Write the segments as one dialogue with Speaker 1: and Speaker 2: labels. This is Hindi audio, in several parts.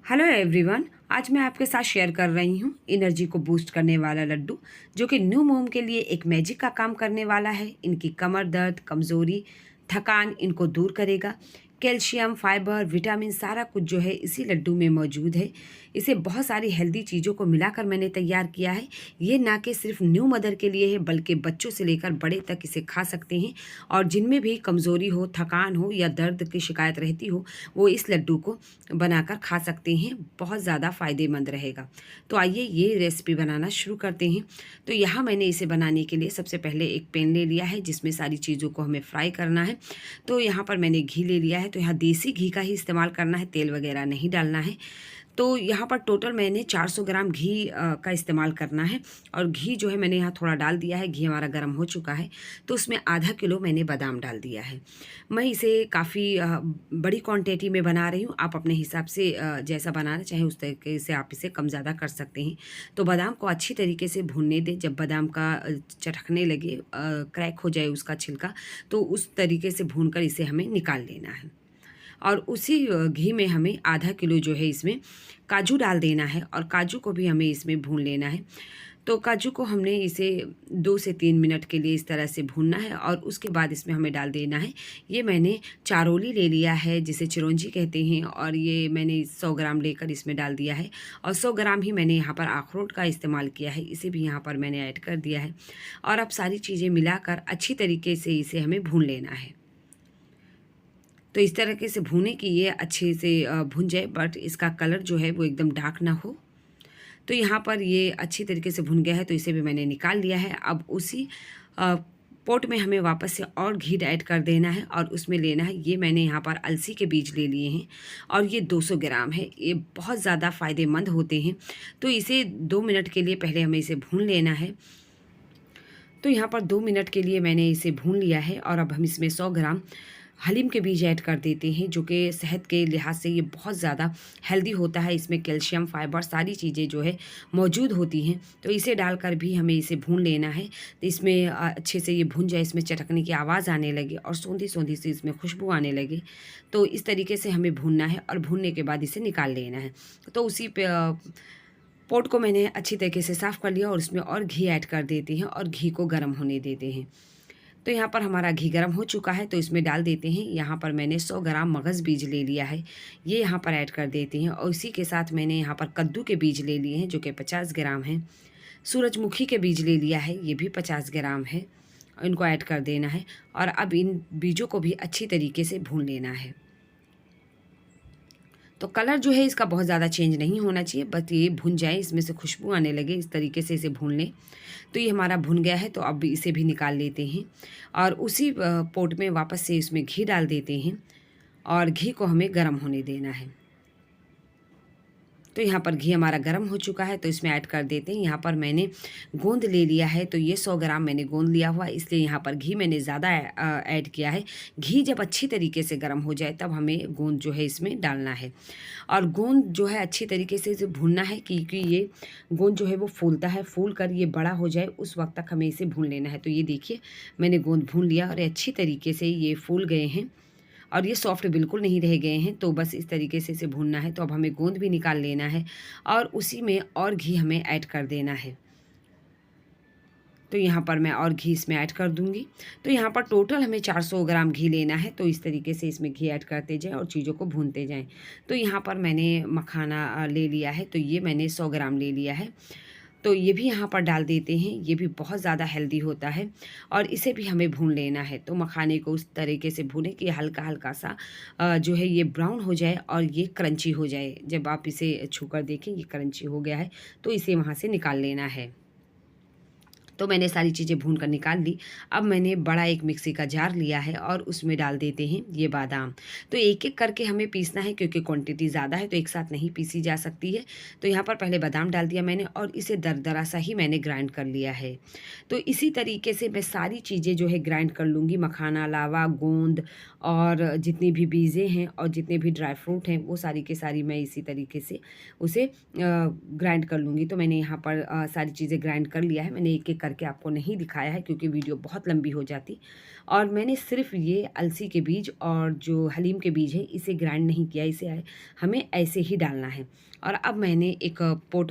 Speaker 1: Hello everyone. आज मैं आपके साथ शेयर कर रही हूँ एनर्जी को बूस्ट करने वाला लड्डू, जो कि न्यू मोम के लिए एक मैजिक का काम करने वाला है। इनकी कमर दर्द, कमज़ोरी, थकान इनको दूर करेगा। कैल्शियम, फाइबर, विटामिन सारा कुछ जो है इसी लड्डू में मौजूद है। इसे बहुत सारी हेल्दी चीज़ों को मिलाकर मैंने तैयार किया है। ये ना कि सिर्फ न्यू मदर के लिए है, बल्कि बच्चों से लेकर बड़े तक इसे खा सकते हैं। और जिनमें भी कमज़ोरी हो, थकान हो या दर्द की शिकायत रहती हो, वो इस लड्डू को बनाकर खा सकते हैं। बहुत ज़्यादा फ़ायदेमंद रहेगा। तो आइए ये रेसिपी बनाना शुरू करते हैं। तो यहाँ मैंने इसे बनाने के लिए सबसे पहले एक पैन ले लिया है, जिसमें सारी चीज़ों को हमें फ्राई करना है। तो यहाँ पर मैंने घी ले लिया है। तो यहाँ देसी घी का ही इस्तेमाल करना है, तेल वगैरह नहीं डालना है। तो यहाँ पर टोटल मैंने 400 ग्राम घी का इस्तेमाल करना है। और घी जो है मैंने यहाँ थोड़ा डाल दिया है। घी हमारा गर्म हो चुका है, तो उसमें आधा किलो मैंने बादाम डाल दिया है। मैं इसे काफ़ी बड़ी क्वांटिटी में बना रही हूँ। आप अपने हिसाब से जैसा बनाना चाहें उस तरीके से आप इसे कम ज़्यादा कर सकते हैं। तो बादाम को अच्छी तरीके से भूनने दें। जब बादाम का चटकने लगे, क्रैक हो जाए उसका छिलका, तो उस तरीके से भूनकर इसे हमें निकाल लेना है। और उसी घी में हमें आधा किलो जो है इसमें काजू डाल देना है, और काजू को भी हमें इसमें भून लेना है। तो काजू को हमने इसे 2 से 3 मिनट के लिए इस तरह से भूनना है, और उसके बाद इसमें हमें डाल देना है। ये मैंने चारोली ले लिया है, जिसे चिरौंजी कहते हैं, और ये मैंने 100 ग्राम लेकर इसमें डाल दिया है। और 100 ग्राम ही मैंने यहाँ पर अखरोट का इस्तेमाल किया है, इसे भी यहाँ पर मैंने ऐड कर दिया है। और अब सारी चीज़ें मिलाकर अच्छी तरीके से इसे हमें भून लेना है। तो इस तरीके से भूनें कि ये अच्छे से भुन जाए, बट इसका कलर जो है वो एकदम डार्क ना हो। तो यहाँ पर ये अच्छी तरीके से भुन गया है, तो इसे भी मैंने निकाल लिया है। अब उसी पोट में हमें वापस से और घी ऐड कर देना है, और उसमें लेना है, ये मैंने यहाँ पर अलसी के बीज ले लिए हैं, और ये 200 ग्राम है। ये बहुत ज़्यादा फ़ायदेमंद होते हैं। तो इसे 2 मिनट के लिए पहले हमें इसे भून लेना है। तो यहाँ पर 2 मिनट के लिए मैंने इसे भून लिया है, और अब हम इसमें 100 ग्राम हलीम के बीज ऐड कर देते हैं, जो कि सेहत के लिहाज से ये बहुत ज़्यादा हेल्दी होता है। इसमें कैल्शियम, फाइबर सारी चीज़ें जो है मौजूद होती हैं। तो इसे डालकर भी हमें इसे भून लेना है। तो इसमें अच्छे से ये भून जाए, इसमें चटकने की आवाज़ आने लगे और सौंधी सौंधी सी इसमें खुशबू आने लगे। तो इस तरीके से हमें भूनना है, और भूनने के बाद इसे निकाल लेना है। तो उसी पे पोट को मैंने अच्छी तरीके से साफ़ कर लिया, और उसमें और घी ऐड कर देते हैं, और घी को गर्म होने देते हैं। तो यहाँ पर हमारा घी गर्म हो चुका है, तो इसमें डाल देते हैं। यहाँ पर मैंने 100 ग्राम मगज़ बीज ले लिया है, ये यहाँ पर ऐड कर देते हैं। और इसी के साथ मैंने यहाँ पर कद्दू के बीज ले लिए हैं, जो कि 50 ग्राम हैं। सूरजमुखी के बीज ले लिया है, ये भी 50 ग्राम है, और इनको ऐड कर देना है। और अब इन बीजों को भी अच्छी तरीके से भून लेना है। तो कलर जो है इसका बहुत ज़्यादा चेंज नहीं होना चाहिए, बस ये भुन जाए, इसमें से खुशबू आने लगे, इस तरीके से इसे भून लें। तो ये हमारा भुन गया है, तो अब इसे भी निकाल लेते हैं, और उसी पोट में वापस से इसमें घी डाल देते हैं, और घी को हमें गर्म होने देना है। तो यहाँ पर घी हमारा गर्म हो चुका है, तो इसमें ऐड कर देते हैं। यहाँ पर मैंने गोंद ले लिया है, तो ये 100 ग्राम मैंने गोंद लिया हुआ है, इसलिए यहाँ पर घी मैंने ज़्यादा ऐड किया है। घी जब अच्छी तरीके से गर्म हो जाए, तब हमें गोंद जो है इसमें डालना है। और गोंद जो है अच्छी तरीके से इसे भूनना है, क्योंकि ये गोंद जो है वो फूलता है, फूल कर ये बड़ा हो जाए उस वक्त तक हमें इसे भून लेना है। तो ये देखिए, मैंने गोंद भून लिया, और अच्छी तरीके से ये फूल गए हैं, और ये सॉफ्ट बिल्कुल नहीं रह गए हैं। तो बस इस तरीके से इसे भूनना है। तो अब हमें गोंद भी निकाल लेना है, और उसी में और घी हमें ऐड कर देना है। तो यहाँ पर मैं और घी इसमें ऐड कर दूँगी। तो यहाँ पर टोटल हमें 400 ग्राम घी लेना है। तो इस तरीके से इसमें घी ऐड करते जाएँ और चीज़ों को भूनते जाएँ। तो यहाँ पर मैंने मखाना ले लिया है, तो ये मैंने 100 ग्राम ले लिया है। तो ये भी यहाँ पर डाल देते हैं, ये भी बहुत ज़्यादा हेल्दी होता है, और इसे भी हमें भून लेना है। तो मखाने को उस तरीके से भूनें कि हल्का-हल्का सा जो है ये ब्राउन हो जाए, और ये क्रंची हो जाए। जब आप इसे छूकर देखें ये क्रंची हो गया है, तो इसे वहाँ से निकाल लेना है। तो मैंने सारी चीज़ें भून कर निकाल ली। अब मैंने बड़ा एक मिक्सी का जार लिया है, और उसमें डाल देते हैं ये बादाम। तो एक-एक करके हमें पीसना है, क्योंकि क्वांटिटी ज़्यादा है, तो एक साथ नहीं पीसी जा सकती है। तो यहाँ पर पहले बादाम डाल दिया मैंने, और इसे दरदरा सा ही मैंने ग्राइंड कर लिया है। तो इसी तरीके से मैं सारी चीज़ें जो है ग्राइंड कर लूँगी, मखाना, लावा, गोंद, और जितनी भी बीजें हैं और जितने भी ड्राई फ्रूट हैं, वो सारी की सारी मैं इसी तरीके से उसे ग्राइंड कर लूँगी। तो मैंने यहाँ पर सारी चीज़ें ग्राइंड कर लिया है। मैंने एक-एक करके आपको नहीं दिखाया है क्योंकि वीडियो बहुत लंबी हो जाती। और मैंने सिर्फ ये अलसी के बीज और जो हलीम के बीज है इसे ग्राइंड नहीं किया, इसे हमें ऐसे ही डालना है। और अब मैंने एक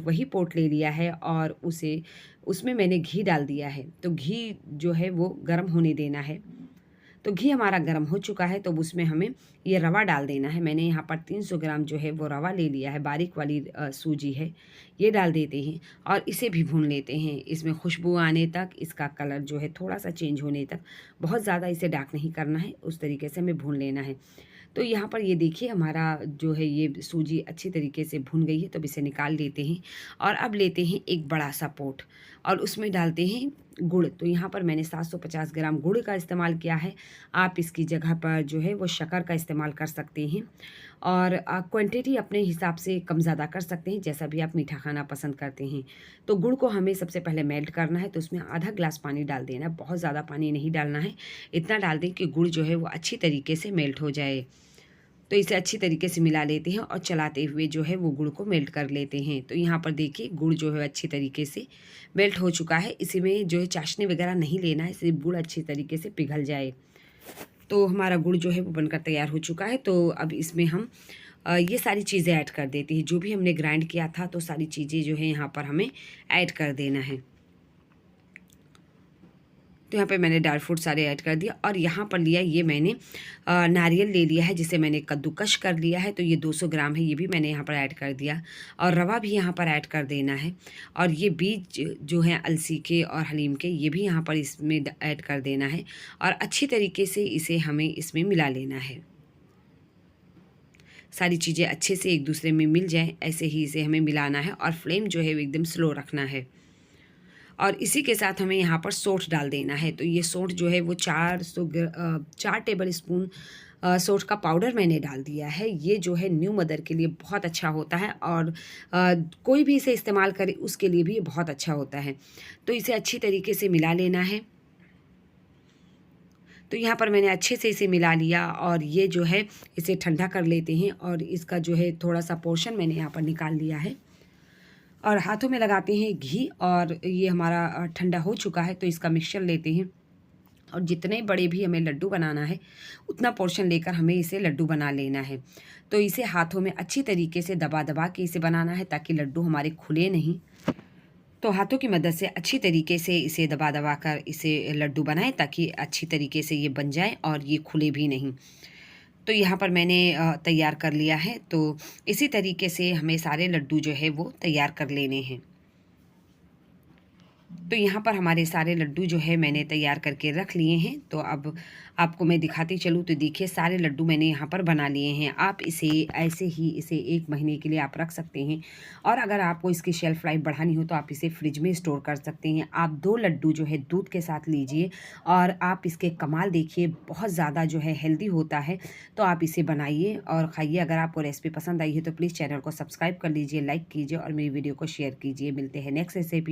Speaker 1: वही पोट ले लिया है और उसमें मैंने घी डाल दिया है। तो घी जो है वो गर्म होने देना है। तो घी हमारा गर्म हो चुका है, तो उसमें हमें ये रवा डाल देना है। मैंने यहाँ पर 300 ग्राम जो है वो रवा ले लिया है, बारीक वाली सूजी है, ये डाल देते हैं और इसे भी भून लेते हैं। इसमें खुशबू आने तक, इसका कलर जो है थोड़ा सा चेंज होने तक, बहुत ज़्यादा इसे डार्क नहीं करना है, उस तरीके से हमें भून लेना है। तो यहाँ पर ये देखिए हमारा जो है ये सूजी अच्छी तरीके से भुन गई है, तो अब इसे निकाल लेते हैं। और अब लेते हैं एक बड़ा सा पोट और उसमें डालते हैं गुड़। तो यहाँ पर मैंने 750 ग्राम गुड़ का इस्तेमाल किया है। आप इसकी जगह पर जो है वो शक्कर का इस्तेमाल कर सकते हैं और क्वांटिटी अपने हिसाब से कम ज़्यादा कर सकते हैं, जैसा भी आप मीठा खाना पसंद करते हैं। तो गुड़ को हमें सबसे पहले मेल्ट करना है, तो उसमें आधा ग्लास पानी डाल देना, बहुत ज़्यादा पानी नहीं डालना है, इतना डाल दें कि गुड़ जो है वो अच्छी तरीके से मेल्ट हो जाए। तो इसे अच्छी तरीके से मिला लेते हैं और चलाते हुए जो है वो गुड़ को मेल्ट कर लेते हैं। तो यहाँ पर देखिए गुड़ जो है अच्छी तरीके से मेल्ट हो चुका है। इसमें जो है चाशनी वगैरह नहीं लेना है, सिर्फ गुड़ अच्छी तरीके से पिघल जाए। तो हमारा गुड़ जो है वो बनकर तैयार हो चुका है। तो अब इसमें हम ये सारी चीज़ें ऐड कर देते हैं, जो भी हमने ग्राइंड किया था। तो सारी चीज़ें जो है यहाँ पर हमें ऐड कर देना है। तो यहाँ पे मैंने ड्राई फ्रूट सारे ऐड कर दिया और यहाँ पर लिया ये मैंने नारियल ले लिया है, जिसे मैंने कद्दूकश कर लिया है। तो ये 200 ग्राम है, ये भी मैंने यहाँ पर ऐड कर दिया और रवा भी यहाँ पर ऐड कर देना है। और ये बीज जो हैं अलसी के और हलीम के, ये भी यहाँ पर इसमें ऐड कर देना है और अच्छी तरीके से इसे हमें इसमें मिला लेना है। सारी चीज़ें अच्छे से एक दूसरे में मिल जाएँ, ऐसे ही इसे हमें मिलाना है और फ्लेम जो है वो एकदम स्लो रखना है। और इसी के साथ हमें यहाँ पर सौंठ डाल देना है। तो ये सौंठ जो है वो 4 टेबल स्पून सौंठ का पाउडर मैंने डाल दिया है। ये जो है न्यू मदर के लिए बहुत अच्छा होता है और कोई भी इसे इस्तेमाल करे उसके लिए भी ये बहुत अच्छा होता है। तो इसे अच्छी तरीके से मिला लेना है। तो यहाँ पर मैंने अच्छे से इसे मिला लिया और ये जो है इसे ठंडा कर लेते हैं और इसका जो है थोड़ा सा पोर्शन मैंने यहाँ पर निकाल लिया है और हाथों में लगाते हैं घी। और ये हमारा ठंडा हो चुका है, तो इसका मिक्सचर लेते हैं और जितने बड़े भी हमें लड्डू बनाना है उतना पोर्शन लेकर हमें इसे लड्डू बना लेना है। तो इसे हाथों में अच्छी तरीके से दबा दबा के इसे बनाना है ताकि लड्डू हमारे खुले नहीं। तो हाथों की मदद से अच्छी तरीके से इसे दबा दबा कर इसे लड्डू बनाएं ताकि अच्छी तरीके से ये बन जाए और ये खुले भी नहीं। तो यहाँ पर मैंने तैयार कर लिया है। तो इसी तरीके से हमें सारे लड्डू जो है वो तैयार कर लेने हैं। तो यहाँ पर हमारे सारे लड्डू जो है मैंने तैयार करके रख लिए हैं। तो अब आपको मैं दिखाती चलूँ तो देखिए सारे लड्डू मैंने यहाँ पर बना लिए हैं। आप इसे ऐसे ही इसे 1 महीने के लिए आप रख सकते हैं और अगर आपको इसकी शेल्फ़ लाइफ बढ़ानी हो तो आप इसे फ्रिज में स्टोर कर सकते हैं। आप 2 लड्डू जो है दूध के साथ लीजिए और आप इसके कमाल देखिए, बहुत ज़्यादा जो है हेल्दी होता है। तो आप इसे बनाइए और खाइए। अगर आपको रेसिपी पसंद आई है तो प्लीज़ चैनल को सब्सक्राइब कर लीजिए, लाइक कीजिए और मेरी वीडियो को शेयर कीजिए। मिलते हैं नेक्स्ट रेसिपी।